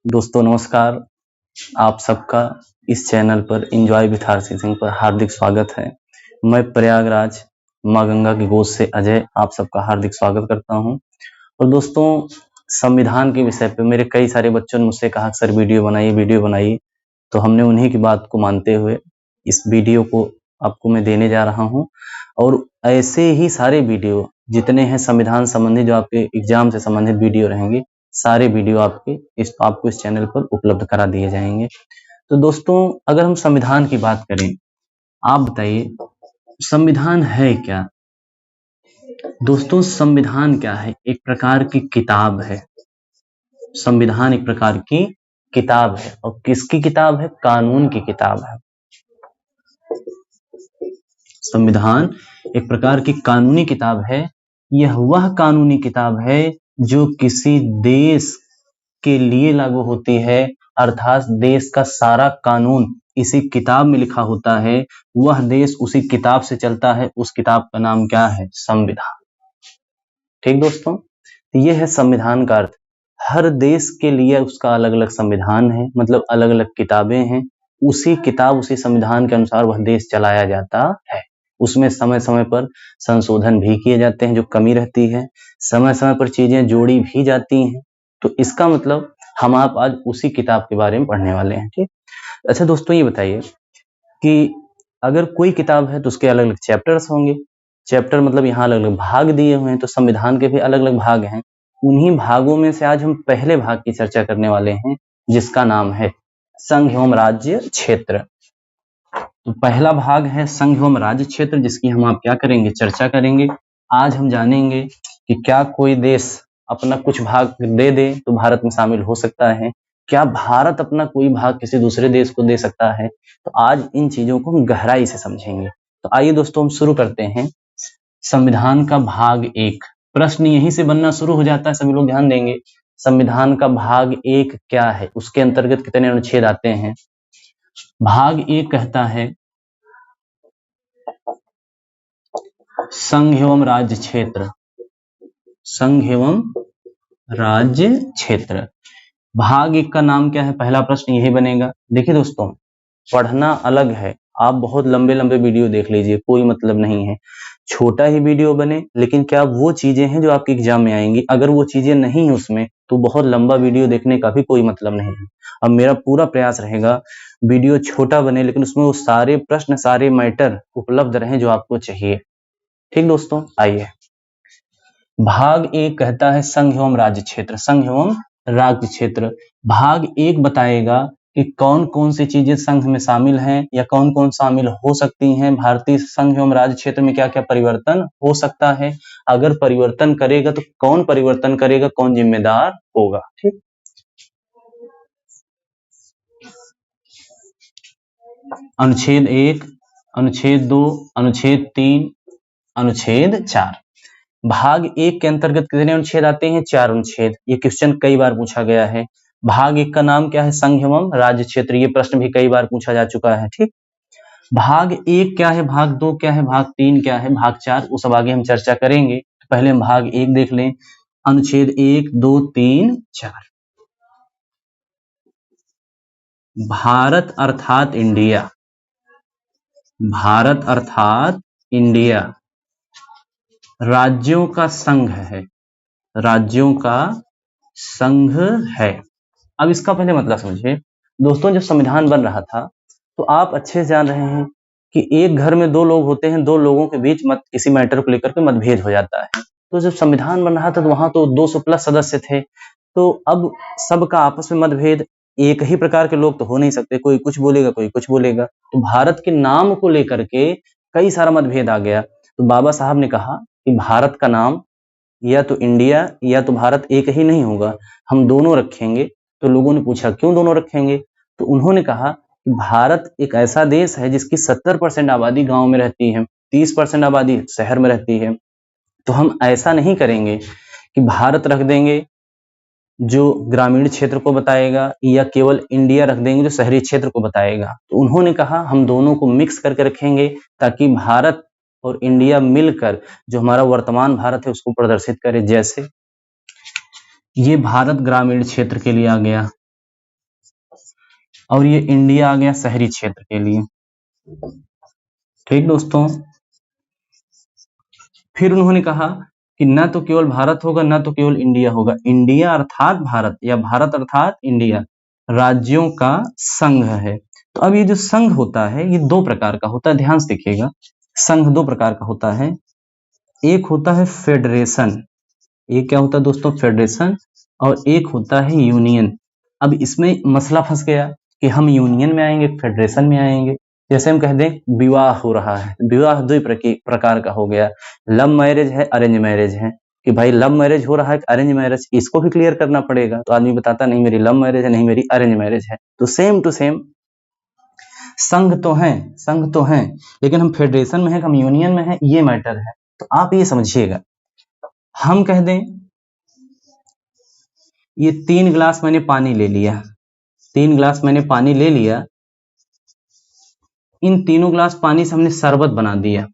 दोस्तों नमस्कार। आप सबका इस चैनल पर एंजॉय विथ आरसी सिंह पर हार्दिक स्वागत है। मैं प्रयागराज माँ गंगा की गोद से अजय आप सबका हार्दिक स्वागत करता हूं। और दोस्तों, संविधान के विषय पे मेरे कई सारे बच्चों ने मुझसे कहा सर वीडियो बनाइए, तो हमने उन्हीं की बात को मानते हुए इस वीडियो को आपको मैं देने जा रहा हूं। और ऐसे ही सारे वीडियो जितने हैं संविधान संबंधी, जो आपके एग्जाम से संबंधित वीडियो रहेंगे, सारे वीडियो आपको इस चैनल पर उपलब्ध करा दिए जाएंगे। तो दोस्तों, अगर हम संविधान की बात करें, आप बताइए संविधान है क्या? दोस्तों, संविधान क्या है? एक प्रकार की किताब है। संविधान एक प्रकार की किताब है। और किसकी किताब है? कानून की किताब है। संविधान एक प्रकार की कानूनी किताब है। यह वह कानूनी किताब है जो किसी देश के लिए लागू होती है, अर्थात देश का सारा कानून इसी किताब में लिखा होता है। वह देश उसी किताब से चलता है। उस किताब का नाम क्या है? संविधान। ठीक दोस्तों, तो यह है संविधान का अर्थ। हर देश के लिए उसका अलग अलग संविधान है, मतलब अलग अलग किताबें हैं। उसी संविधान के अनुसार वह देश चलाया जाता है। उसमें समय समय पर संशोधन भी किए जाते हैं, जो कमी रहती है। समय समय पर चीजें जोड़ी भी जाती हैं। तो इसका मतलब हम आप आज उसी किताब के बारे में पढ़ने वाले हैं। ठीक। अच्छा दोस्तों, ये बताइए कि अगर कोई किताब है तो उसके अलग अलग चैप्टर्स होंगे। चैप्टर मतलब यहाँ अलग अलग भाग दिए हुए हैं, तो संविधान के भी अलग अलग भाग हैं। उन्हीं भागों में से आज हम पहले भाग की चर्चा करने वाले हैं, जिसका नाम है संघ एवं राज्य क्षेत्र। तो पहला भाग है संघ एवं राज्य क्षेत्र, जिसकी हम आप क्या करेंगे? चर्चा करेंगे। आज हम जानेंगे कि क्या कोई देश अपना कुछ भाग दे दे तो भारत में शामिल हो सकता है, क्या भारत अपना कोई भाग किसी दूसरे देश को दे सकता है। तो आज इन चीजों को हम गहराई से समझेंगे। तो आइए दोस्तों, हम शुरू करते हैं। संविधान का भाग 1। प्रश्न यहीं से बनना शुरू हो जाता है, सभी लोग ध्यान देंगे। संविधान का भाग 1 क्या है? उसके अंतर्गत कितने अनुच्छेद आते हैं? भाग 1 कहता है संघ एवं राज्य क्षेत्र। संघ एवं राज्य क्षेत्र। भाग 1 का नाम क्या है? पहला प्रश्न यही बनेगा। देखिए दोस्तों, पढ़ना अलग है। आप बहुत लंबे लंबे वीडियो देख लीजिए, कोई मतलब नहीं है। छोटा ही वीडियो बने, लेकिन क्या वो चीजें हैं जो आपके एग्जाम में आएंगी। अगर वो चीजें नहीं है उसमें, तो बहुत लंबा वीडियो देखने का भी कोई मतलब नहीं है। अब मेरा पूरा प्रयास रहेगा वीडियो छोटा बने, लेकिन उसमें वो सारे प्रश्न, सारे मैटर उपलब्ध रहें जो आपको चाहिए। ठीक दोस्तों, आइए। भाग 1 कहता है संघ एवं राज्य क्षेत्र। संघ एवं राज्य क्षेत्र। भाग 1 बताएगा कि कौन कौन सी चीजें संघ में शामिल हैं या कौन कौन शामिल हो सकती हैं। भारतीय संघ एवं राज्य क्षेत्र में क्या क्या परिवर्तन हो सकता है, अगर परिवर्तन करेगा तो कौन परिवर्तन करेगा, कौन जिम्मेदार होगा। ठीक। अनुच्छेद 1, अनुच्छेद 2, अनुच्छेद 3, अनुच्छेद 4। भाग 1 के अंतर्गत कितने अनुच्छेद आते हैं? 4 अनुच्छेद। ये क्वेश्चन कई बार पूछा गया है। भाग 1 का नाम क्या है? संघ एवं राज्य क्षेत्र। ये प्रश्न भी कई बार पूछा जा चुका है। ठीक। भाग 1 क्या है? भाग 2 क्या है? भाग 3 क्या है? भाग 4 वो सब आगे हम चर्चा करेंगे। पहले हम भाग 1 देख लें। अनुच्छेद 1, 2, 3, 4। भारत अर्थात इंडिया। भारत अर्थात इंडिया राज्यों का संघ है। राज्यों का संघ है। अब इसका पहले मतलब समझिए दोस्तों। जब संविधान बन रहा था तो आप अच्छे से जान रहे हैं कि एक घर में 2 लोग होते हैं, 2 लोगों के बीच किसी मैटर को लेकर के मतभेद हो जाता है। तो जब संविधान बन रहा था तो वहां तो 200 प्लस सदस्य थे। तो अब सबका आपस में मतभेद, एक ही प्रकार के लोग तो हो नहीं सकते, कोई कुछ बोलेगा कोई कुछ बोलेगा। तो भारत के नाम को लेकर के कई सारा मतभेद आ गया। तो बाबा साहब ने कहा कि भारत का नाम या तो इंडिया या तो भारत एक ही नहीं होगा, हम दोनों रखेंगे। तो लोगों ने पूछा क्यों दोनों रखेंगे? तो उन्होंने कहा कि भारत एक ऐसा देश है जिसकी 70% आबादी गांव में रहती है, 30% आबादी शहर में रहती है। तो हम ऐसा नहीं करेंगे कि भारत रख देंगे जो ग्रामीण क्षेत्र को बताएगा या केवल इंडिया रख देंगे जो शहरी क्षेत्र को बताएगा। तो उन्होंने कहा हम दोनों को मिक्स करके रखेंगे ताकि भारत और इंडिया मिलकर जो हमारा वर्तमान भारत है उसको प्रदर्शित करे। जैसे ये भारत ग्रामीण क्षेत्र के लिए आ गया, और ये इंडिया आ गया शहरी क्षेत्र के लिए। ठीक दोस्तों, फिर उन्होंने कहा कि न तो केवल भारत होगा, न तो केवल इंडिया होगा, इंडिया अर्थात भारत या भारत अर्थात इंडिया राज्यों का संघ है। तो अब ये जो संघ होता है ये दो प्रकार का होता है, ध्यान से देखिएगा। संघ दो प्रकार का होता है, एक होता है फेडरेशन, एक क्या होता है दोस्तों, फेडरेशन, और एक होता है यूनियन। अब इसमें मसला फंस गया कि हम यूनियन में आएंगे, फेडरेशन में आएंगे। जैसे हम कह दें विवाह हो रहा है, विवाह दो प्रकार का हो गया, लव मैरिज है, अरेंज मैरिज है, कि भाई लव मैरिज हो रहा है, अरेंज मैरिज, इसको भी क्लियर करना पड़ेगा। तो आदमी बताता नहीं मेरी लव मैरिज है, नहीं मेरी अरेंज मैरिज है। तो सेम टू सेम संघ तो है, लेकिन हम फेडरेशन में है, हम यूनियन में है, ये मैटर है। तो आप ये समझिएगा, हम कह दें ये 3 गिलास मैंने पानी ले लिया, 3 गिलास मैंने पानी ले लिया, इन तीनों गिलास पानी से हमने शरबत बना दिया।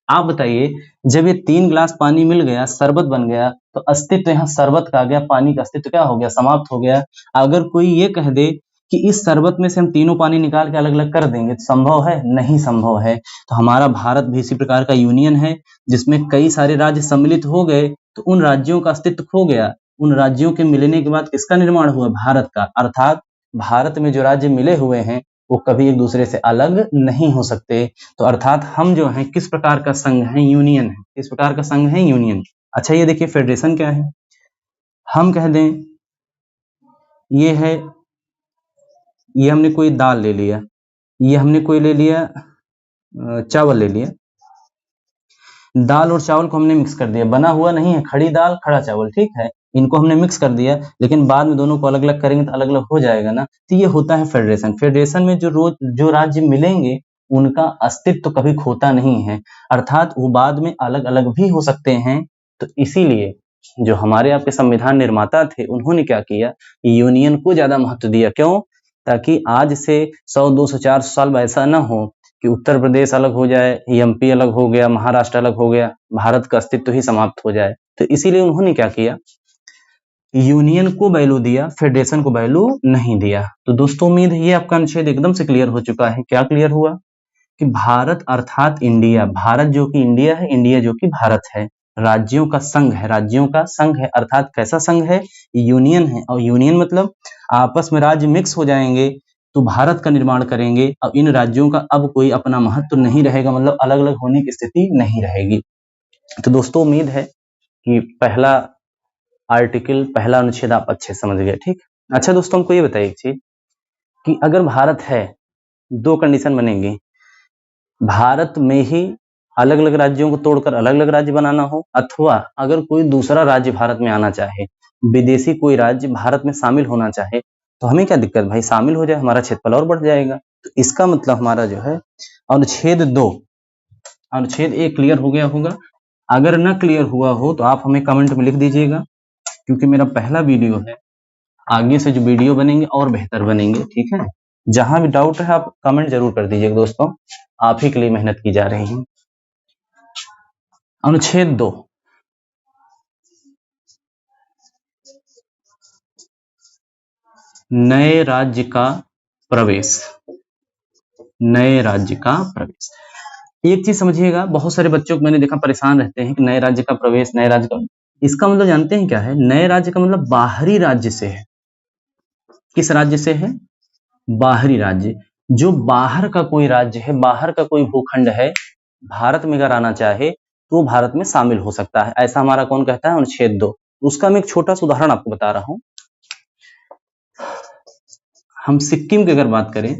आप बताइए, जब ये 3 गिलास पानी मिल गया, शरबत बन गया, तो अस्तित्व यहाँ शरबत का आ गया, पानी का अस्तित्व क्या हो गया, समाप्त हो गया। अगर कोई ये कह दे कि इस शरबत में से हम तीनों पानी निकाल के अलग अलग कर देंगे, तो संभव है? नहीं संभव है। तो हमारा भारत भी इसी प्रकार का यूनियन है, जिसमें कई सारे राज्य सम्मिलित हो गए, तो उन राज्यों का अस्तित्व खो गया। उन राज्यों के मिलने के बाद किसका निर्माण हुआ? भारत का। अर्थात भारत में जो राज्य मिले हुए हैं वो कभी एक दूसरे से अलग नहीं हो सकते। तो अर्थात हम जो हैं किस प्रकार का संघ है? यूनियन है। किस प्रकार का संघ है? यूनियन। अच्छा, ये देखिए फेडरेशन क्या है। हम कह दें ये है, ये हमने कोई दाल ले लिया, ये हमने कोई ले लिया चावल ले लिया, दाल और चावल को हमने मिक्स कर दिया, बना हुआ नहीं है, खड़ी दाल खड़ा चावल, ठीक है, इनको हमने मिक्स कर दिया, लेकिन बाद में दोनों को अलग अलग करेंगे तो अलग अलग हो जाएगा ना। तो ये होता है फेडरेशन। फेडरेशन में जो राज्य मिलेंगे उनका अस्तित्व तो कभी खोता नहीं है, अर्थात वो बाद में अलग अलग भी हो सकते हैं। तो इसीलिए जो हमारे आपके संविधान निर्माता थे उन्होंने क्या किया, यूनियन को ज्यादा महत्व दिया। क्यों? ताकि आज से 100, 200, 400 साल ऐसा ना हो कि उत्तर प्रदेश अलग हो जाए, एमपी अलग हो गया, महाराष्ट्र अलग हो गया, भारत का अस्तित्व ही समाप्त हो जाए। तो इसीलिए उन्होंने क्या किया, यूनियन को वैल्यू दिया, फेडरेशन को वैल्यू नहीं दिया। तो दोस्तों उम्मीद है ये आपका अनुच्छेद एकदम से क्लियर हो चुका है। क्या क्लियर हुआ कि भारत अर्थात इंडिया, भारत जो कि इंडिया है, इंडिया जो कि भारत है, राज्यों का संघ है, राज्यों का संघ है, अर्थात कैसा संघ है? यूनियन है। और यूनियन मतलब आपस में राज्य मिक्स हो जाएंगे तो भारत का निर्माण करेंगे। अब इन राज्यों का अब कोई अपना महत्व नहीं रहेगा, मतलब अलग अलग होने की स्थिति नहीं रहेगी। तो दोस्तों उम्मीद है कि पहला आर्टिकल, पहला अनुच्छेद आप अच्छे समझ गए। ठीक। अच्छा दोस्तों, हमको ये बताइए एक चीज कि अगर भारत है, दो कंडीशन बनेंगी, भारत में ही अलग अलग राज्यों को तोड़कर अलग अलग राज्य बनाना हो, अथवा अगर कोई दूसरा राज्य भारत में आना चाहे, विदेशी कोई राज्य भारत में शामिल होना चाहे, तो हमें क्या दिक्कत भाई, शामिल हो जाए, हमारा क्षेत्रफल और बढ़ जाएगा। तो इसका मतलब हमारा जो है अनुच्छेद 2, अनुच्छेद 1 क्लियर हो गया होगा। अगर न क्लियर हुआ हो तो आप हमें कमेंट में लिख दीजिएगा, क्योंकि मेरा पहला वीडियो है, आगे से जो वीडियो बनेंगे और बेहतर बनेंगे। ठीक है, जहां भी डाउट है आप कमेंट जरूर कर दीजिएगा दोस्तों, आप ही के लिए मेहनत की जा रही है। अनुच्छेद 2, नए राज्य का प्रवेश, नए राज्य का प्रवेश। एक चीज समझिएगा, बहुत सारे बच्चों को मैंने देखा परेशान रहते हैं कि नए राज्य का प्रवेश, नए राज्य का, इसका मतलब जानते हैं क्या है? नए राज्य का मतलब बाहरी राज्य से है। किस राज्य से है? बाहरी राज्य। जो बाहर का कोई राज्य है, बाहर का कोई भूखंड है, भारत में अगर आना चाहे तो वो भारत में शामिल हो सकता है। ऐसा हमारा कौन कहता है? अनुच्छेद 2। उसका मैं एक छोटा सा उदाहरण आपको बता रहा हूं। हम सिक्किम की अगर बात करें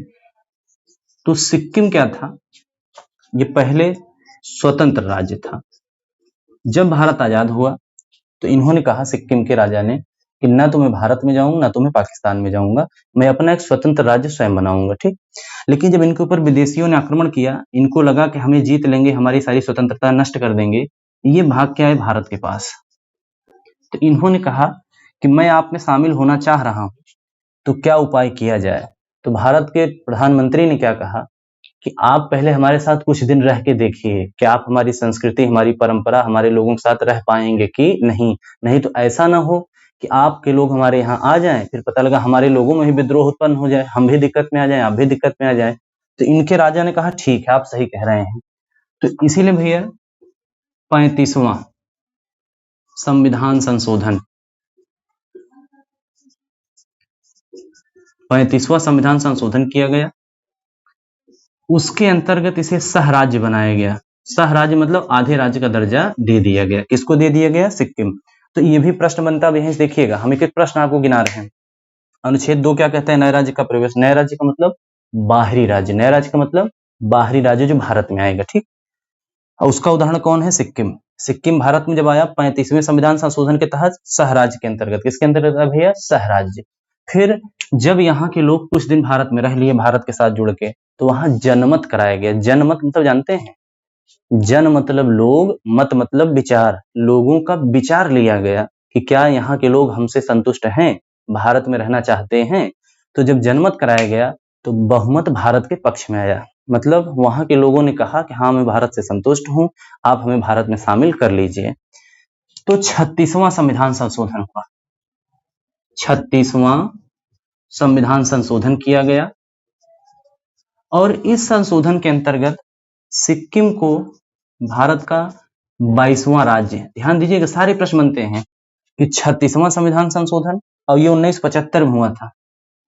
तो सिक्किम क्या था? ये पहले स्वतंत्र राज्य था। जब भारत आजाद हुआ तो इन्होंने कहा, सिक्किम के राजा ने, कि ना तो मैं भारत में जाऊंगा, ना तो मैं पाकिस्तान में जाऊंगा, मैं अपना एक स्वतंत्र राज्य स्वयं बनाऊंगा। ठीक। लेकिन जब इनके ऊपर विदेशियों ने आक्रमण किया, इनको लगा कि हमें जीत लेंगे, हमारी सारी स्वतंत्रता नष्ट कर देंगे, ये भाग के आए भारत के पास। तो इन्होंने कहा कि मैं आप में शामिल होना चाह रहा हूं, तो क्या उपाय किया जाए? तो भारत के प्रधानमंत्री ने क्या कहा कि आप पहले हमारे साथ कुछ दिन रह के देखिए, क्या आप हमारी संस्कृति, हमारी परंपरा, हमारे लोगों के साथ रह पाएंगे कि नहीं। नहीं तो ऐसा ना हो कि आपके लोग हमारे यहाँ आ जाएं, फिर पता लगा हमारे लोगों में ही विद्रोह उत्पन्न हो जाए, हम भी दिक्कत में आ जाएं, आप भी दिक्कत में आ जाए। तो इनके राजा ने कहा ठीक है, आप सही कह रहे हैं। तो इसीलिए भैया 35वां संविधान संशोधन, 35वां संविधान संशोधन किया गया। उसके अंतर्गत इसे सहराज्य बनाया गया। सहराज्य मतलब आधे राज्य का दर्जा दे दिया गया। किसको दे दिया गया? सिक्किम। तो ये भी प्रश्न बनता है, देखिएगा हम एक एक प्रश्न आपको गिना रहे हैं। अनुच्छेद 2 क्या कहता है? नए राज्य का प्रवेश। नए राज्य का मतलब बाहरी राज्य, नए राज्य का मतलब बाहरी राज्य जो भारत में आएगा, ठीक। और उसका उदाहरण कौन है? सिक्किम। सिक्किम भारत में जब आया 35वें संविधान संशोधन के तहत सहराज्य के अंतर्गत। किसके अंतर्गत है भैया? सहराज्य। फिर जब यहाँ के लोग कुछ दिन भारत में रह लिए, भारत के साथ जुड़ के, तो वहां जनमत कराया गया। जनमत मतलब जानते हैं? जन मतलब लोग, मत मतलब विचार। लोगों का विचार लिया गया कि क्या यहाँ के लोग हमसे संतुष्ट हैं, भारत में रहना चाहते हैं। तो जब जनमत कराया गया तो बहुमत भारत के पक्ष में आया। मतलब वहां के लोगों ने कहा कि हाँ, मैं भारत से संतुष्ट हूं, आप हमें भारत में शामिल कर लीजिए। तो 36वां संविधान संशोधन हुआ। 36वां संविधान संशोधन किया गया और इस संशोधन के अंतर्गत सिक्किम को भारत का 22वां राज्य, ध्यान दीजिएगा सारे प्रश्न बनते हैं कि 36वां संविधान संशोधन, और ये 1975 में हुआ था,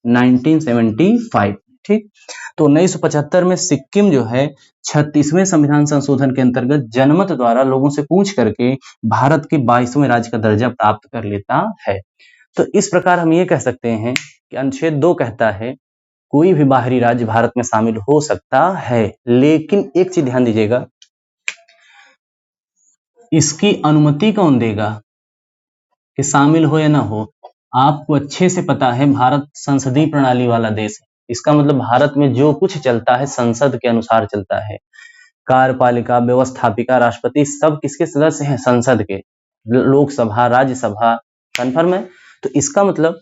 1975, ठीक। तो 1975 में सिक्किम जो है 36वें संविधान संशोधन के अंतर्गत जनमत द्वारा लोगों से पूछ करके भारत के 22वें राज्य का दर्जा प्राप्त कर लेता है। तो इस प्रकार हम ये कह सकते हैं कि अनुच्छेद 2 कहता है कोई भी बाहरी राज्य भारत में शामिल हो सकता है, लेकिन एक चीज ध्यान दीजिएगा, इसकी अनुमति कौन देगा कि शामिल हो या ना हो? आपको अच्छे से पता है भारत संसदीय प्रणाली वाला देश है। इसका मतलब भारत में जो कुछ चलता है संसद के अनुसार चलता है। कार्यपालिका, व्यवस्थापिका, राष्ट्रपति सब किसके सदस्य हैं? संसद के। लोकसभा, राज्यसभा, कन्फर्म है। तो इसका मतलब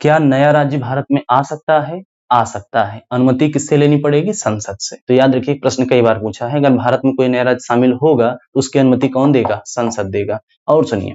क्या नया राज्य भारत में आ सकता है? आ सकता है। अनुमति किससे लेनी पड़ेगी? संसद से। तो याद रखिए, प्रश्न कई बार पूछा है, अगर भारत में कोई नया राज्य शामिल होगा तो उसकी अनुमति कौन देगा? संसद देगा। और सुनिए,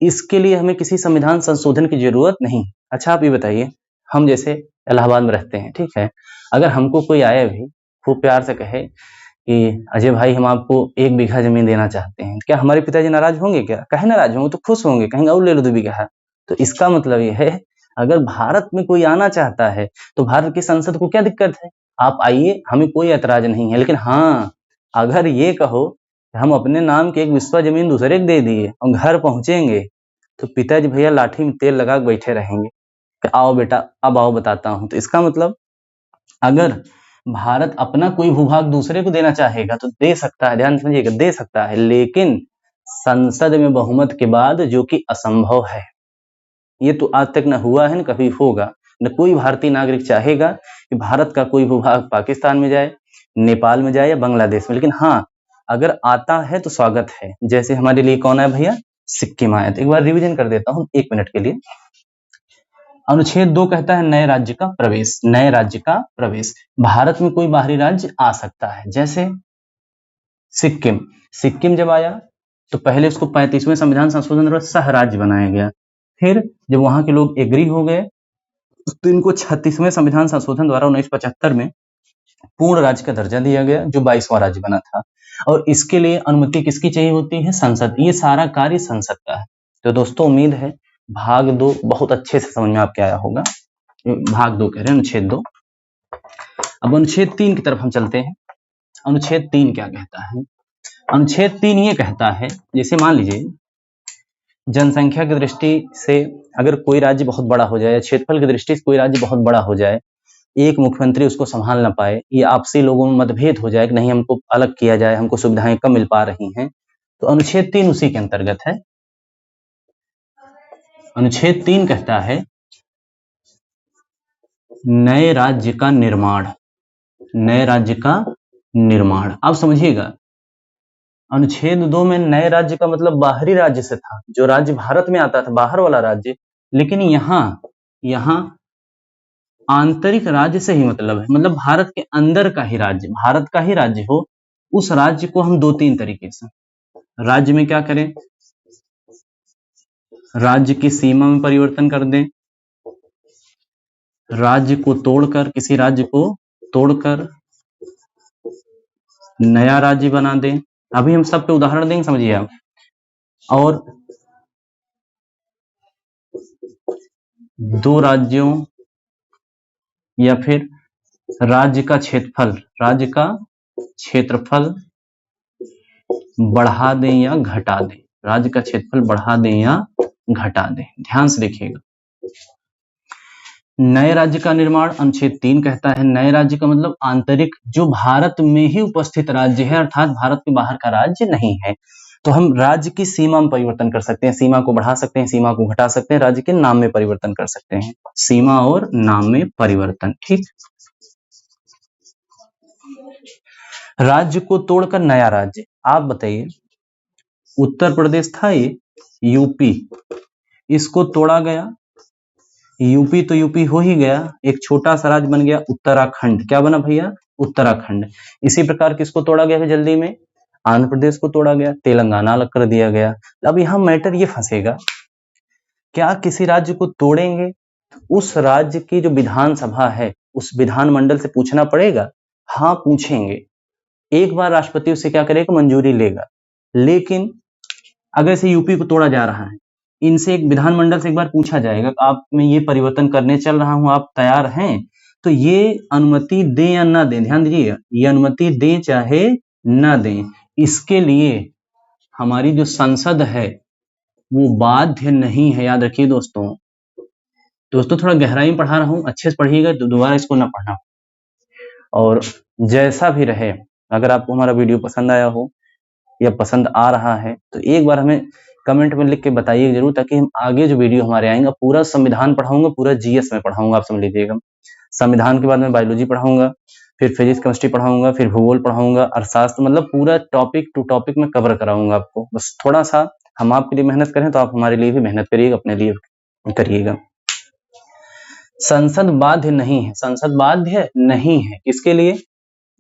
इसके लिए हमें किसी संविधान संशोधन की जरूरत नहीं। अच्छा आप ये बताइए, हम जैसे इलाहाबाद में रहते हैं, ठीक है, अगर हमको कोई आया भी खूब प्यार से कहे कि अजय भाई हम आपको 1 बीघा जमीन देना चाहते हैं, क्या हमारे पिताजी नाराज होंगे? क्या कहे नाराज होंगे? तो खुश होंगे, कहेंगे और ले लो 2 बीघा। तो इसका मतलब ये है, अगर भारत में कोई आना चाहता है तो भारत की संसद को क्या दिक्कत है? आप आइए, हमें कोई ऐतराज नहीं है। लेकिन हाँ, अगर ये कहो हम अपने नाम की 1 बिस्वा जमीन दूसरे को दे दिए और घर पहुंचेंगे तो पिताजी भैया लाठी में तेल लगा के बैठे रहेंगे कि आओ बेटा अब आओ बताता हूं। तो इसका मतलब अगर भारत अपना कोई भूभाग दूसरे को देना चाहेगा तो दे सकता है, ध्यान समझिएगा, दे सकता है, लेकिन संसद में बहुमत के बाद, जो कि असंभव है। ये तो आज तक न हुआ है न कभी होगा। न कोई भारतीय नागरिक चाहेगा कि भारत का कोई भूभाग पाकिस्तान में जाए, नेपाल में जाए या बांग्लादेश में। लेकिन हाँ, अगर आता है तो स्वागत है। जैसे हमारे लिए कौन है भैया? सिक्किम आया। तो एक बार रिवीजन कर देता हूं 1 मिनट के लिए। अनुच्छेद 2 कहता है नए राज्य का प्रवेश। नए राज्य का प्रवेश, भारत में कोई बाहरी राज्य आ सकता है। जैसे सिक्किम। सिक्किम जब आया तो पहले उसको 35वें संविधान संशोधन द्वारा सह राज्य बनाया गया। फिर जब वहां के लोग एग्री हो गए तो इनको 36वें संविधान संशोधन द्वारा 1975 में पूर्ण राज्य का दर्जा दिया गया, जो 22वां राज्य बना था। और इसके लिए अनुमति किसकी चाहिए होती है? संसद। ये सारा कार्य संसद का है। तो दोस्तों उम्मीद है भाग 2 बहुत अच्छे से समझ में आपके आया होगा। भाग 2 कह रहे हैं, अनुच्छेद 2। अब अनुच्छेद 3 की तरफ हम चलते हैं। अनुच्छेद 3 क्या कहता है? अनुच्छेद 3 ये कहता है, जैसे मान लीजिए जनसंख्या की दृष्टि से अगर कोई राज्य बहुत बड़ा हो जाए, क्षेत्रफल की दृष्टि से कोई राज्य बहुत बड़ा हो जाए, एक मुख्यमंत्री उसको संभाल ना पाए, या आपसी लोगों में मतभेद हो जाए कि नहीं हमको अलग किया जाए, हमको सुविधाएं कम मिल पा रही हैं, तो अनुच्छेद 3 उसी के अंतर्गत है। अनुच्छेद 3 कहता है नए राज्य का निर्माण। नए राज्य का निर्माण, आप समझिएगा, अनुच्छेद 2 में नए राज्य का मतलब बाहरी राज्य से था, जो राज्य भारत में आता था, बाहर वाला राज्य। लेकिन यहाँ आंतरिक राज्य से ही मतलब है, मतलब भारत के अंदर का ही राज्य, भारत का ही राज्य हो, उस राज्य को हम 2-3 तरीके से राज्य में क्या करें, राज्य की सीमा में परिवर्तन कर दें, राज्य को तोड़कर, किसी राज्य को तोड़कर नया राज्य बना दें। अभी हम सब पे उदाहरण देंगे, समझिए आप। और दो राज्यों या फिर राज्य का क्षेत्रफल बढ़ा दें या घटा दें, राज्य का क्षेत्रफल बढ़ा दें या घटा दें। ध्यान से देखिएगा। नए राज्य का निर्माण अनुच्छेद 3 कहता है। नए राज्य का मतलब आंतरिक, जो भारत में ही उपस्थित राज्य है, अर्थात भारत के बाहर का राज्य नहीं है। तो हम राज्य की सीमा में परिवर्तन कर सकते हैं, सीमा को बढ़ा सकते हैं, सीमा को घटा सकते हैं, राज्य के नाम में परिवर्तन कर सकते हैं। सीमा और नाम में परिवर्तन, ठीक। राज्य को तोड़कर नया राज्य, आप बताइए, उत्तर प्रदेश था ये, यूपी, इसको तोड़ा गया, यूपी तो यूपी हो ही गया, एक छोटा सा राज्य बन गया उत्तराखंड। क्या बना भैया? उत्तराखंड। इसी प्रकार किसको तोड़ा गया है जल्दी में? आंध्र प्रदेश को तोड़ा गया, तेलंगाना अलग कर दिया गया। अब यहां मैटर ये फंसेगा, क्या किसी राज्य को तोड़ेंगे उस राज्य की जो विधानसभा है, उस विधानमंडल से पूछना पड़ेगा? हाँ पूछेंगे, एक बार राष्ट्रपति उससे क्या करेगा? मंजूरी लेगा। लेकिन अगर से यूपी को तोड़ा जा रहा है, इनसे एक विधानमंडल से एक बार पूछा जाएगा, आप मैं ये परिवर्तन करने चल रहा हूं, आप तैयार हैं? तो ये अनुमति दें या ना दें, ध्यान दीजिए, ये अनुमति दें चाहे ना दें, इसके लिए हमारी जो संसद है वो बाध्य नहीं है। याद रखिए दोस्तों, थोड़ा गहराई में पढ़ा रहा हूं, अच्छे से पढ़िएगा, दोबारा इसको ना पढ़ना। और जैसा भी रहे, अगर आपको हमारा वीडियो पसंद आया हो या पसंद आ रहा है तो एक बार हमें कमेंट में लिख के बताइए जरूर, ताकि हम आगे जो वीडियो हमारे आएंगे, पूरा संविधान पढ़ाऊंगा, पूरा जीएस में पढ़ाऊंगा, आप समझ लीजिएगा। संविधान के बाद में बायोलॉजी पढ़ाऊंगा, फिर फिजिक्स केमिस्ट्री पढ़ाऊंगा, फिर भूगोल पढ़ाऊंगा, अर्थशास्त्र, मतलब पूरा टॉपिक टू टॉपिक में कवर कराऊंगा आपको। बस थोड़ा सा हम आपके लिए मेहनत करें तो आप हमारे लिए भी मेहनत करिएगा, अपने लिए करिएगा। संसद बाध्य नहीं है, संसद बाध्य नहीं है, किसके लिए?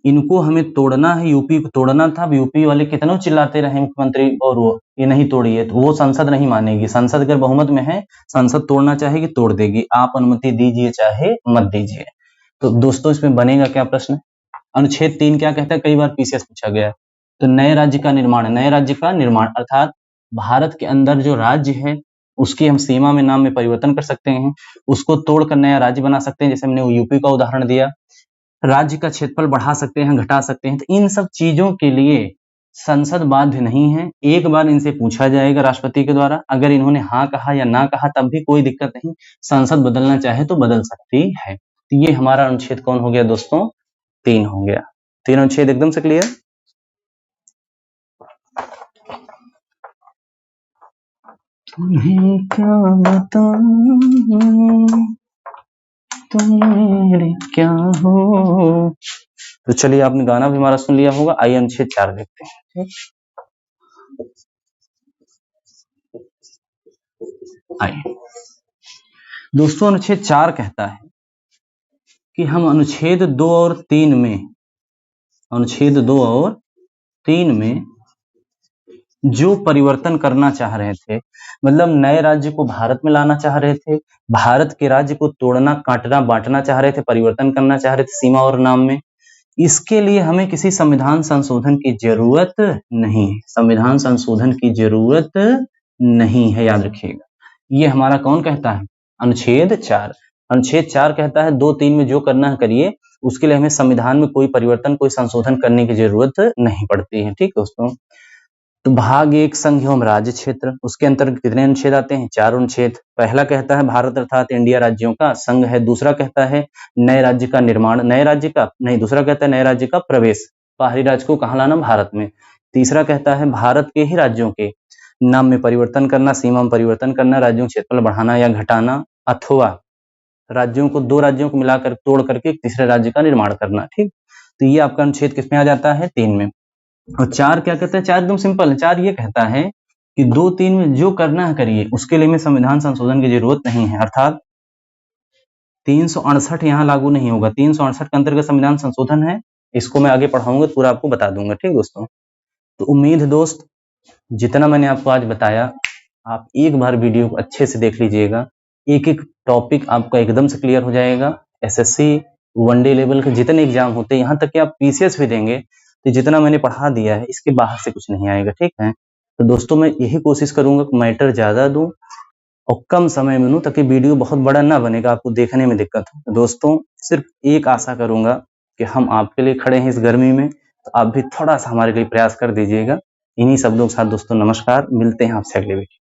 इनको हमें तोड़ना है, यूपी को तोड़ना था। अब यूपी वाले कितनों चिल्लाते रहे मुख्यमंत्री, और वो ये नहीं तोड़ी है, तो वो संसद नहीं मानेगी। संसद अगर बहुमत में है, संसद तोड़ना चाहेगी तोड़ देगी, आप अनुमति दीजिए चाहे मत दीजिए। तो दोस्तों इसमें बनेगा क्या प्रश्न? अनुच्छेद 3 क्या कहता है? कई बार पीसीएस पूछा गया। तो नए राज्य का निर्माण, नए राज्य का निर्माण अर्थात भारत के अंदर जो राज्य है उसकी हम सीमा में, नाम में परिवर्तन कर सकते हैं, उसको तोड़कर नया राज्य बना सकते हैं, जैसे हमने यूपी का उदाहरण दिया। राज्य का क्षेत्रफल बढ़ा सकते हैं, घटा सकते हैं। तो इन सब चीजों के लिए संसद बाध्य नहीं है। एक बार इनसे पूछा जाएगा राष्ट्रपति के द्वारा, अगर इन्होंने हाँ कहा या ना कहा तब भी कोई दिक्कत नहीं, संसद बदलना चाहे तो बदल सकती है। तो ये हमारा अनुच्छेद कौन हो गया दोस्तों? 3 हो गया। 3 अनुच्छेद एकदम से क्लियर? तुम्हें क्या बताऊं तुम मेरे क्या हो। तो चलिए, आपने गाना भी हमारा सुन लिया होगा, आइए अनुच्छेद 4 देखते हैं। आइए दोस्तों, अनुच्छेद 4 कहता है कि हम अनुच्छेद 2 और 3 में, अनुच्छेद 2 और 3 में जो परिवर्तन करना चाह रहे थे, मतलब नए राज्य को भारत में लाना चाह रहे थे, भारत के राज्य को तोड़ना, काटना, बांटना चाह रहे थे, परिवर्तन करना चाह रहे थे सीमा और नाम में, इसके लिए हमें किसी संविधान संशोधन की जरूरत नहीं है। संविधान संशोधन की जरूरत नहीं है, याद रखिएगा। ये हमारा कौन कहता है? अनुच्छेद 4। अनुच्छेद 4 कहता है 2, 3 में जो करना है करिए, उसके लिए हमें संविधान में कोई परिवर्तन, कोई संशोधन करने की जरूरत नहीं पड़ती है। ठीक दोस्तों, तो भाग 1 संघ एवं राज्य क्षेत्र, उसके अंतर्गत कितने अनुच्छेद आते हैं? 4 अनुच्छेद। पहला कहता है भारत अर्थात इंडिया राज्यों का संघ है। दूसरा कहता है नए राज्य का निर्माण, नए राज्य का नहीं, दूसरा कहता है नए राज्य का प्रवेश, बाहरी राज्य को कहाँ लाना? भारत में। तीसरा कहता है भारत के ही राज्यों के नाम में परिवर्तन करना, सीमा में परिवर्तन करना, राज्यों का क्षेत्रफल बढ़ाना या घटाना, अथवा राज्यों को, 2 राज्यों को मिलाकर तोड़ करके एक तीसरे राज्य का निर्माण करना। ठीक, तो ये आपका अनुच्छेद किसमें आ जाता है? 3 में। और 4 क्या कहता है? 4 एकदम सिंपल है। 4 ये कहता है कि 2, 3 में जो करना है करिए, उसके लिए में संविधान संशोधन की जरूरत नहीं है। अर्थात 368 यहाँ लागू नहीं होगा। 368 के अंतर्गत संविधान संशोधन है, इसको मैं आगे पढ़ाऊंगा, पूरा आपको बता दूंगा। ठीक दोस्तों, तो उम्मीद है दोस्त जितना मैंने आपको आज बताया आप एक बार वीडियो को अच्छे से देख लीजिएगा, एक एक टॉपिक आपका एकदम से क्लियर हो जाएगा। एसएससी वनडे लेवल के जितने एग्जाम होते हैं, यहाँ तक कि आप पीसीएस भी देंगे तो जितना मैंने पढ़ा दिया है इसके बाहर से कुछ नहीं आएगा, ठीक है। तो दोस्तों मैं यही कोशिश करूंगा कि मैटर ज़्यादा दूं और कम समय में दूं, ताकि वीडियो बहुत बड़ा ना बनेगा, आपको देखने में दिक्कत हो। तो दोस्तों सिर्फ एक आशा करूंगा कि हम आपके लिए खड़े हैं इस गर्मी में, तो आप भी थोड़ा सा हमारे लिए प्रयास कर दीजिएगा। इन्हीं शब्दों के साथ दोस्तों नमस्कार, मिलते हैं आपसे अगले वीडियो।